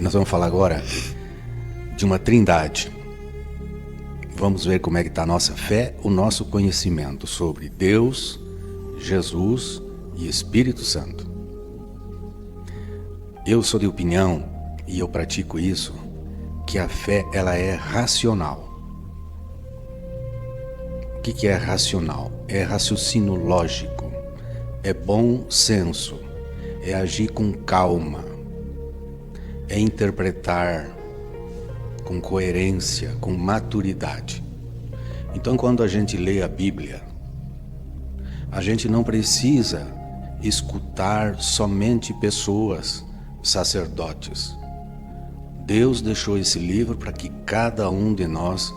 Nós vamos falar agora de uma trindade. Vamos ver como é que está a nossa fé, o nosso conhecimento sobre Deus, Jesus e Espírito Santo. Eu sou de opinião, e eu pratico isso, que a fé ela é racional. O que é racional? É raciocínio lógico, é bom senso, é agir com calma, é interpretar com coerência, com maturidade. Então, quando a gente lê a Bíblia, a gente não precisa escutar somente pessoas, sacerdotes. Deus deixou esse livro para que cada um de nós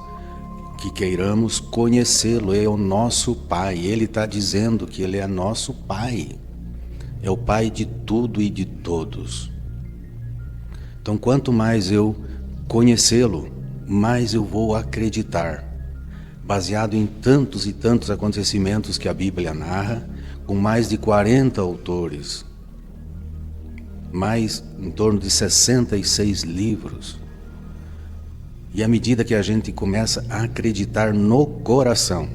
que queiramos conhecê-lo. É o nosso Pai. Ele está dizendo que Ele é nosso Pai. É o Pai de tudo e de todos. Então, quanto mais eu conhecê-lo, mais eu vou acreditar, baseado em tantos e tantos acontecimentos que a Bíblia narra, com mais de 40 autores, mais em torno de 66 livros. E à medida que a gente começa a acreditar no coração,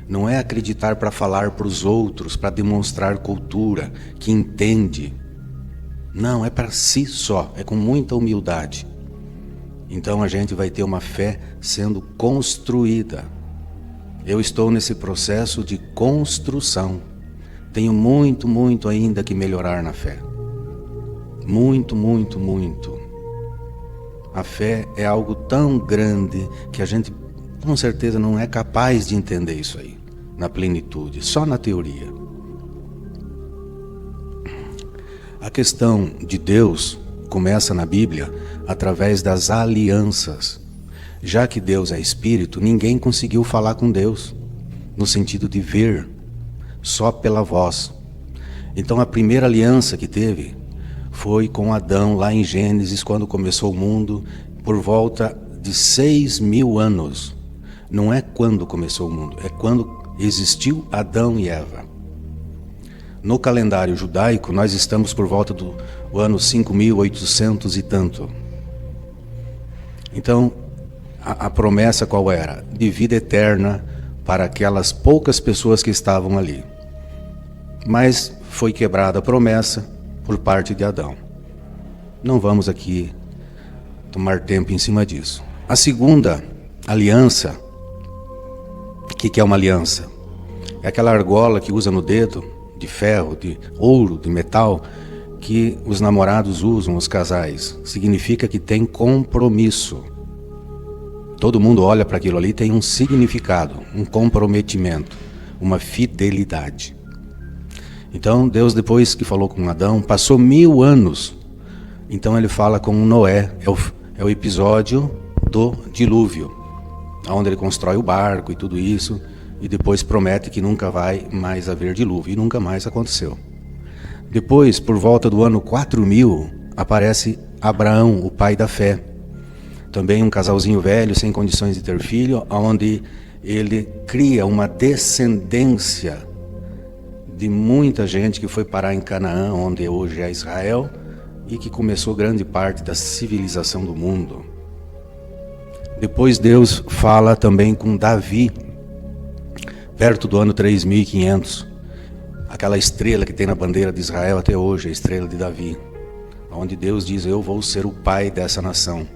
não é acreditar para falar para os outros, para demonstrar cultura, que entende. Não, é para si só, é com muita humildade. Então a gente vai ter uma fé sendo construída. Eu estou nesse processo de construção. Tenho muito ainda que melhorar na fé. Muito. A fé é algo tão grande que a gente com certeza não é capaz de entender isso aí, na plenitude, só na teoria. A questão de Deus começa na Bíblia através das alianças. Já que Deus é Espírito, ninguém conseguiu falar com Deus, no sentido de ver, só pela voz. Então a primeira aliança que teve foi com Adão, lá em Gênesis, quando começou o mundo, por volta de 6.000 anos. Não é quando começou o mundo, é quando existiu Adão e Eva. No calendário judaico, nós estamos por volta do ano 5.800 e tanto. Então, a promessa qual era? De vida eterna para aquelas poucas pessoas que estavam ali. Mas foi quebrada a promessa por parte de Adão. Não vamos aqui tomar tempo em cima disso. A segunda aliança, o que é uma aliança? É aquela argola que usa no dedo, de ferro, de ouro, de metal, que os namorados usam, os casais. Significa que tem compromisso. Todo mundo olha para aquilo ali, tem um significado, um comprometimento, uma fidelidade. Então Deus, depois que falou com Adão, passou 1000 anos. Então ele fala com Noé, é o episódio do dilúvio, onde ele constrói o barco e tudo isso, e depois promete que nunca vai mais haver dilúvio, e nunca mais aconteceu. Depois, por volta do ano 4000, aparece Abraão, o pai da fé. Também um casalzinho velho, sem condições de ter filho, onde ele cria uma descendência de muita gente que foi parar em Canaã, onde hoje é Israel, e que começou grande parte da civilização do mundo. Depois Deus fala também com Davi, perto do ano 3500, aquela estrela que tem na bandeira de Israel até hoje, a estrela de Davi, onde Deus diz: eu vou ser o pai dessa nação.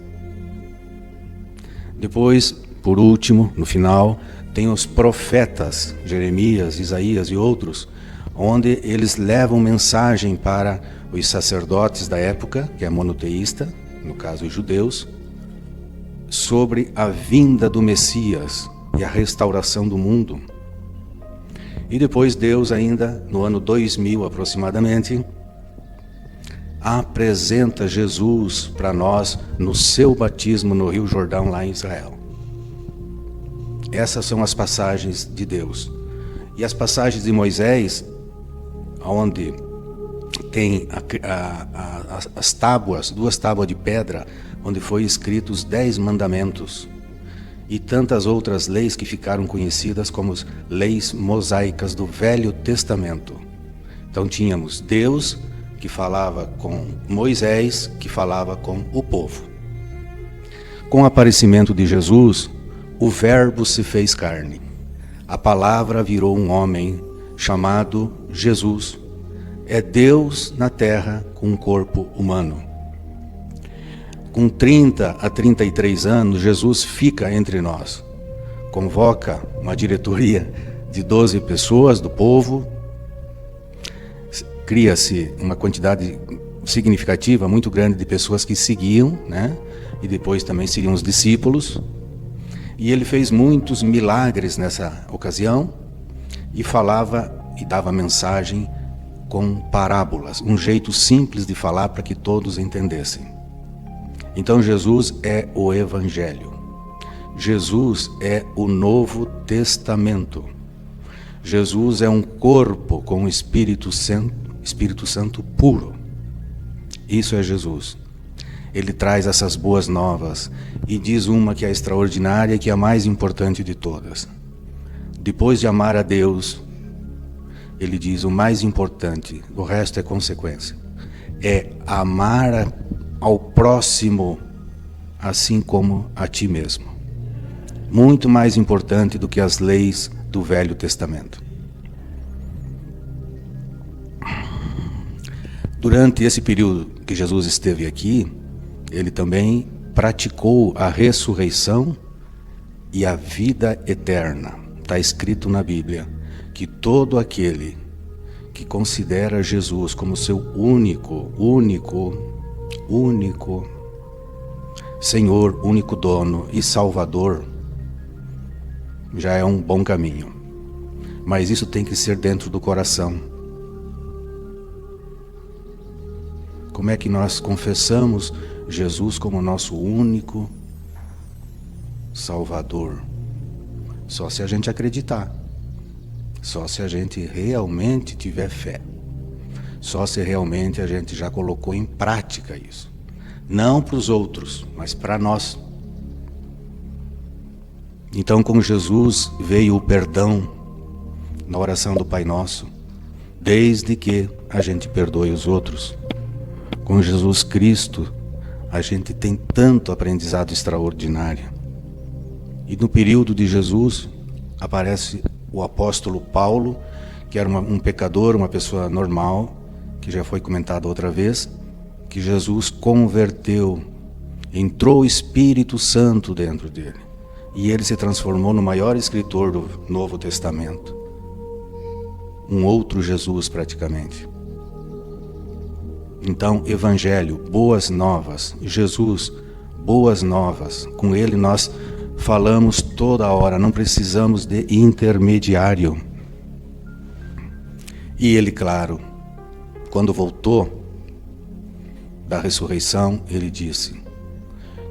Depois, por último, no final, tem os profetas, Jeremias, Isaías e outros, onde eles levam mensagem para os sacerdotes da época, que é monoteísta, no caso os judeus, sobre a vinda do Messias e a restauração do mundo. E depois Deus, ainda no ano 2000 aproximadamente, apresenta Jesus para nós no seu batismo no Rio Jordão, lá em Israel. Essas são as passagens de Deus. E as passagens de Moisés, onde tem as tábuas, 2 tábuas de pedra, onde foi escritos os 10 mandamentos. E tantas outras leis que ficaram conhecidas como leis mosaicas do Velho Testamento. Então tínhamos Deus que falava com Moisés, que falava com o povo. Com o aparecimento de Jesus, o Verbo se fez carne. A palavra virou um homem chamado Jesus. É Deus na terra com um corpo humano. Com 30 a 33 anos, Jesus fica entre nós. Convoca uma diretoria de 12 pessoas do povo. Cria-se uma quantidade significativa, muito grande de pessoas que seguiam, né? E depois também seriam os discípulos. E ele fez muitos milagres nessa ocasião e falava e dava mensagem com parábolas, um jeito simples de falar para que todos entendessem. Então Jesus é o Evangelho. Jesus é o Novo Testamento. Jesus é um corpo com o Espírito Santo puro. Isso é Jesus. Ele traz essas boas novas e diz uma que é extraordinária e que é a mais importante de todas. Depois de amar a Deus, ele diz o mais importante, o resto é consequência. É amar ao próximo assim como a ti mesmo. Muito mais importante do que as leis do Velho Testamento. Durante esse período que Jesus esteve aqui, ele também praticou a ressurreição e a vida eterna. Está escrito na Bíblia que todo aquele que considera Jesus como seu único Senhor, único dono e Salvador, já é um bom caminho. Mas isso tem que ser dentro do coração. Como é que nós confessamos Jesus como nosso único Salvador? Só se a gente acreditar. Só se a gente realmente tiver fé. Só se realmente a gente já colocou em prática isso. Não para os outros, mas para nós. Então, com Jesus veio o perdão na oração do Pai Nosso, desde que a gente perdoe os outros. Com Jesus Cristo, a gente tem tanto aprendizado extraordinário. E no período de Jesus, aparece o apóstolo Paulo, que era um pecador, uma pessoa normal, que já foi comentado outra vez, que Jesus converteu, entrou o Espírito Santo dentro dele. E ele se transformou no maior escritor do Novo Testamento. Um outro Jesus, praticamente. Então, Evangelho, boas novas. Jesus, boas novas. Com ele nós falamos toda hora, não precisamos de intermediário. E ele, claro, quando voltou da ressurreição, ele disse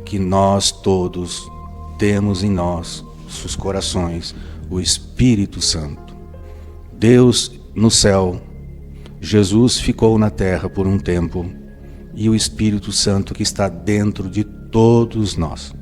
que nós todos temos em nossos corações o Espírito Santo. Deus no céu, Jesus ficou na terra por um tempo e o Espírito Santo que está dentro de todos nós.